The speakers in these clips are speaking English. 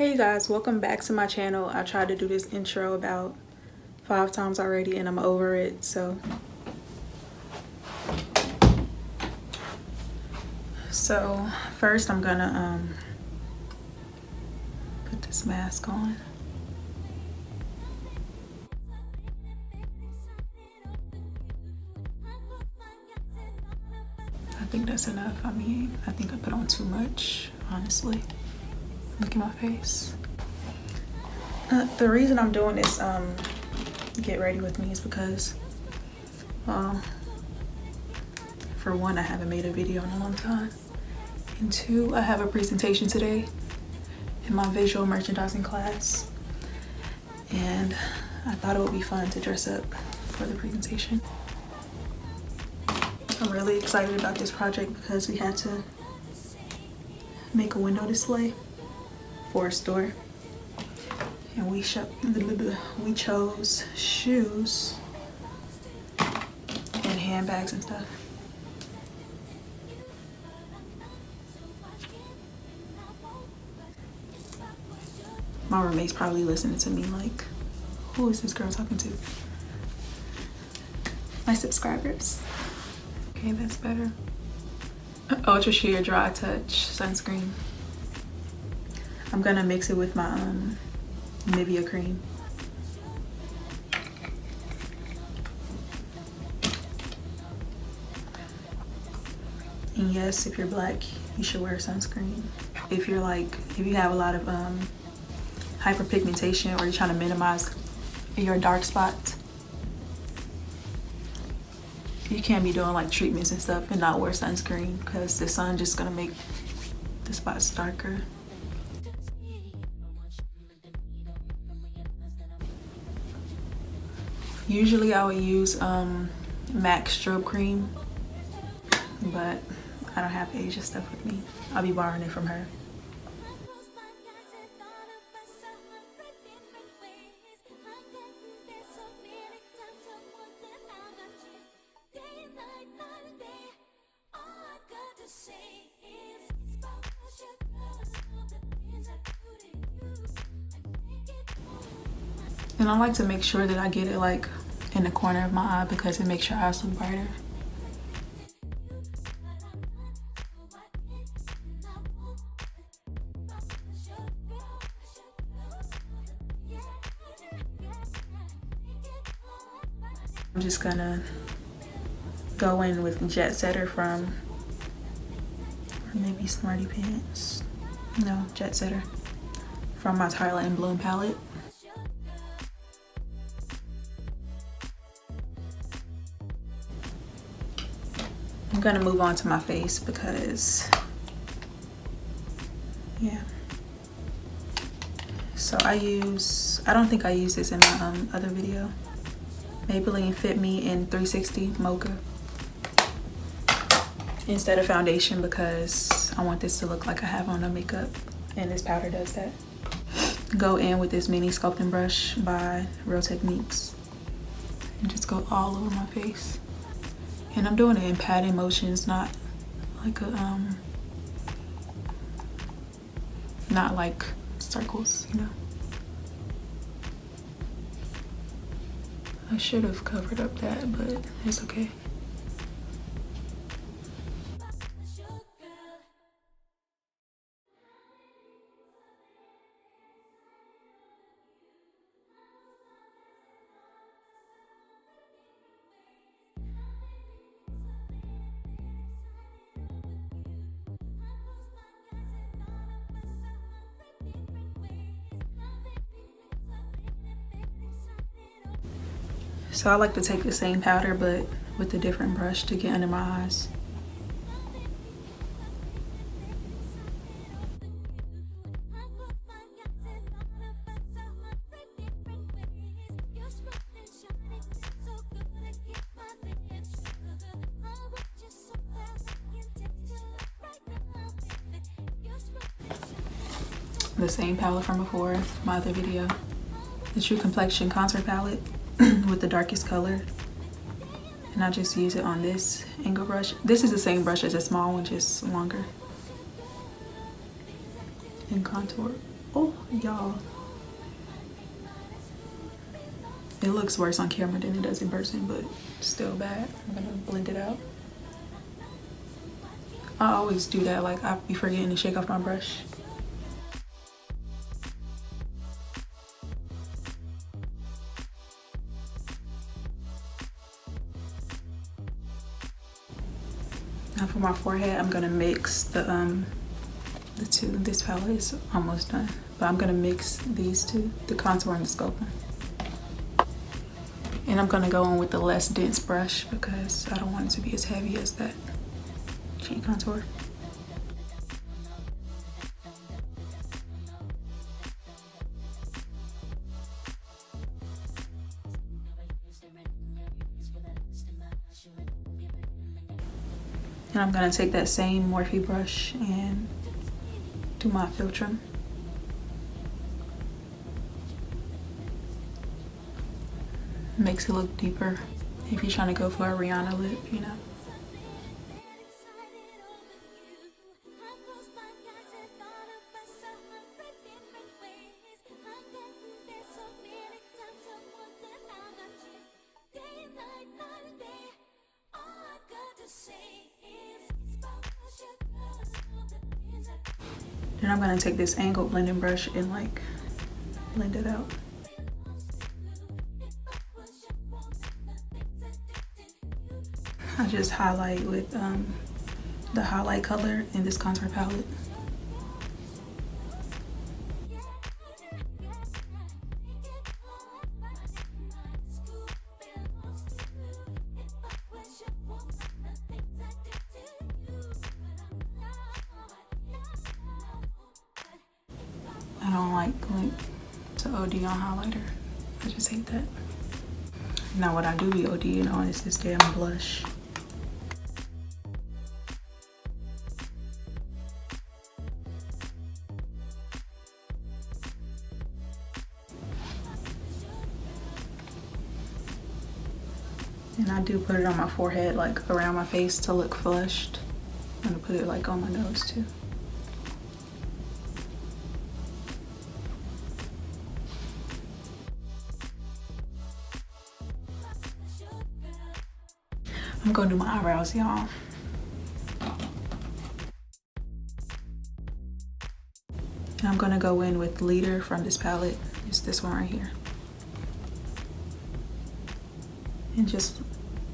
Hey guys, welcome back to my channel. I tried to do this intro about 5 times already and I'm over it, so first I'm gonna put this mask on. I think that's enough. I mean, I think I put on too much, honestly. Look at my face. The reason I'm doing this get ready with me is because for one, I haven't made a video in a long time, and two, I have a presentation today in my visual merchandising class, and I thought it would be fun to dress up for the presentation. I'm really excited about this project because we had to make a window display for a store, and we chose shoes and handbags and stuff. My roommate's probably listening to me like, who is this girl talking to? My subscribers. Okay, that's better. Ultra Sheer Dry Touch Sunscreen. I'm gonna mix it with my DEMIYA cream. And yes, if you're black, you should wear sunscreen. If you have a lot of hyperpigmentation, or you're trying to minimize your dark spots, you can't be doing like treatments and stuff and not wear sunscreen, because the sun just gonna make the spots darker. Usually I would use MAC strobe cream, but I don't have Asia stuff with me. I'll be borrowing it from her. And I like to make sure that I get it like in the corner of my eye, because it makes your eyes look brighter. I'm just gonna go in with Jet Setter from, or maybe Smarty Pants. No, Jet Setter from my Twilight and Bloom palette. I'm gonna move on to my face because, yeah. So I don't think I used this in my other video. Maybelline Fit Me in 360 Mocha instead of foundation, because I want this to look like I have on no makeup, and this powder does that. Go in with this mini sculpting brush by Real Techniques and just go all over my face. And I'm doing it in patting motions, not like not like circles, you know. I should have covered up that, but it's okay. So I like to take the same powder but with a different brush to get under my eyes. The same palette from before, my other video. The True Complexion Contour Palette with the darkest color. And I just use it on this angle brush. This is the same brush as a small one, just longer. And contour. Oh, y'all. It looks worse on camera than it does in person, but still bad. I'm gonna blend it out. I always do that, like I be forgetting to shake off my brush. Now for my forehead, I'm gonna mix the two. This palette is almost done, but I'm gonna mix these two, the contour and the sculpting. And I'm gonna go in with the less dense brush because I don't want it to be as heavy as that cheek contour. And I'm gonna take that same Morphe brush and do my filter. Makes it look deeper if you're trying to go for a Rihanna lip, you know. Then I'm gonna take this angled blending brush and like blend it out. I just highlight with the highlight color in this contour palette. I don't like going to OD on highlighter. I just hate that. Now what I do be ODing on is this damn blush. And I do put it on my forehead, like around my face to look flushed. I'm gonna put it like on my nose too. I'm gonna do my eyebrows, y'all. And I'm gonna go in with Leader from this palette. It's this one right here. And just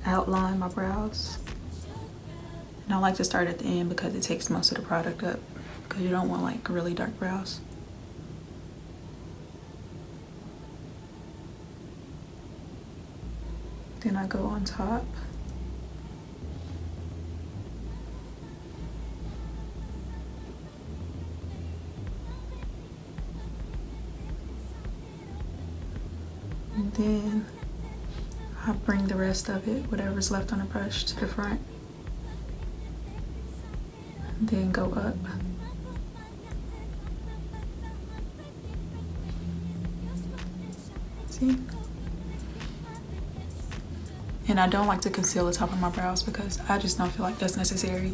outline my brows. And I like to start at the end because it takes most of the product up, because you don't want like really dark brows. Then I go on top. And then I bring the rest of it, whatever's left on the brush, to the front. And then go up. See? And I don't like to conceal the top of my brows because I just don't feel like that's necessary.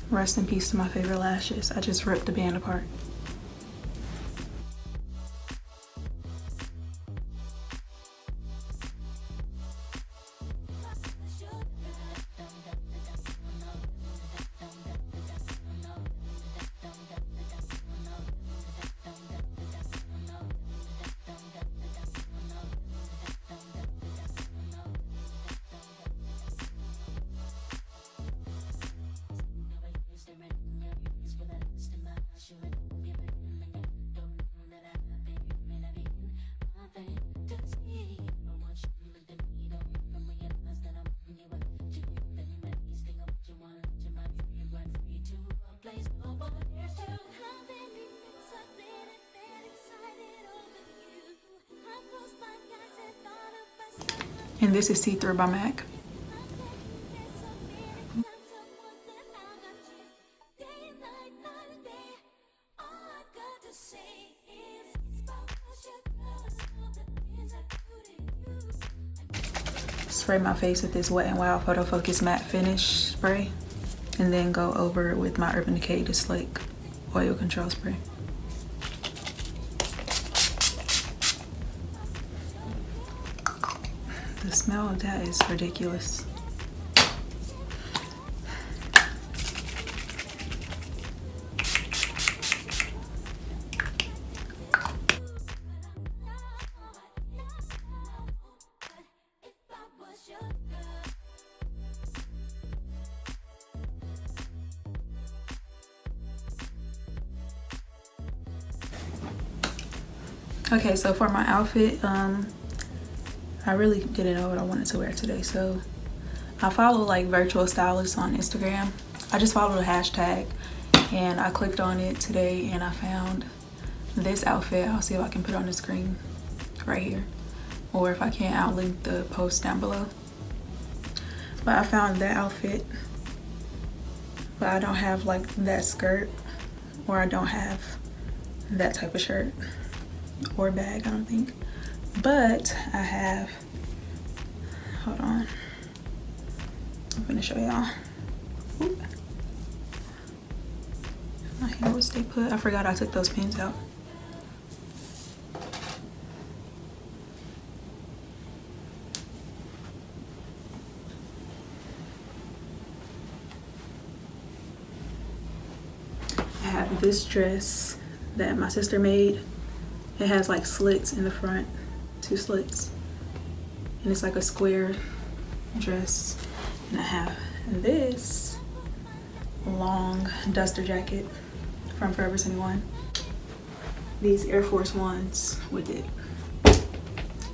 Rest in peace to my favorite lashes. I just ripped the band apart. And this is See Through by MAC. Spray my face with this Wet n Wild Photo Focus Matte Finish spray, and then go over it with my Urban Decay Slake Oil Control Spray. The smell of that is ridiculous. Okay, so for my outfit, I really didn't know what I wanted to wear today, so I follow like virtual stylists on Instagram. I just followed a hashtag and I clicked on it today and I found this outfit. I'll see if I can put it on the screen right here, or if I can't, I'll link the post down below. But I found that outfit, but I don't have like that skirt, or I don't have that type of shirt or bag, I don't think. But I have, hold on, I'm gonna show y'all. My hair was stay put. I forgot I took those pins out. I have this dress that my sister made. It has like slits in the front, 2 slits, and it's like a square dress. And I have this long duster jacket from Forever 21. These Air Force Ones with it,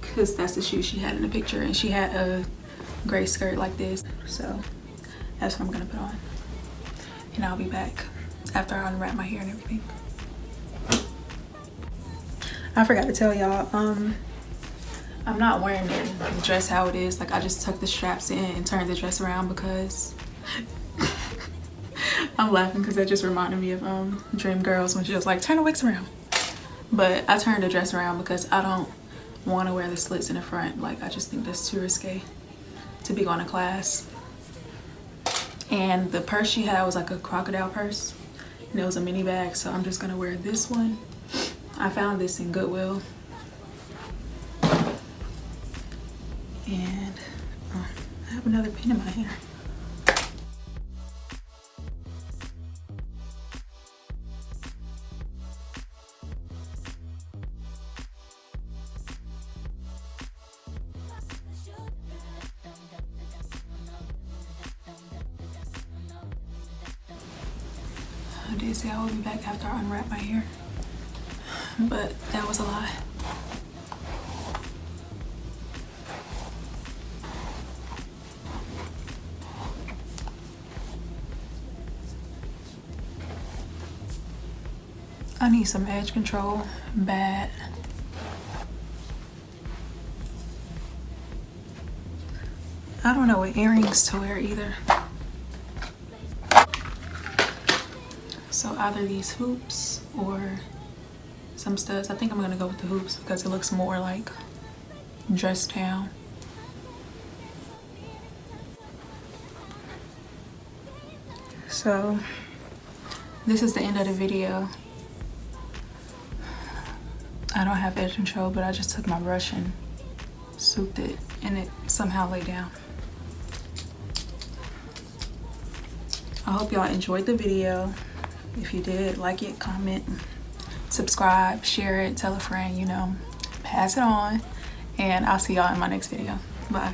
because that's the shoe she had in the picture, and she had a gray skirt like this. So that's what I'm gonna put on, and I'll be back after I unwrap my hair and everything. I forgot to tell y'all, I'm not wearing the dress how it is. Like, I just tucked the straps in and turned the dress around because I'm laughing because that just reminded me of Dream Girls when she was like, turn the wigs around. But I turned the dress around because I don't want to wear the slits in the front. Like, I just think that's too risque to be going to class. And the purse she had was like a crocodile purse, and it was a mini bag, so I'm just gonna wear this one. I found this in Goodwill. And I have another pin in my hair. I did say I will be back after I unwrap my hair, but that was a lie. I need some edge control bad. I don't know what earrings to wear either. So either these hoops or some studs. I think I'm gonna go with the hoops because it looks more like dressed down. So this is the end of the video. I don't have edge control, but I just took my brush and swooped it and it somehow lay down. I hope y'all enjoyed the video. If you did, like it, comment, subscribe, share it, tell a friend, you know, pass it on, and I'll see y'all in my next video. Bye.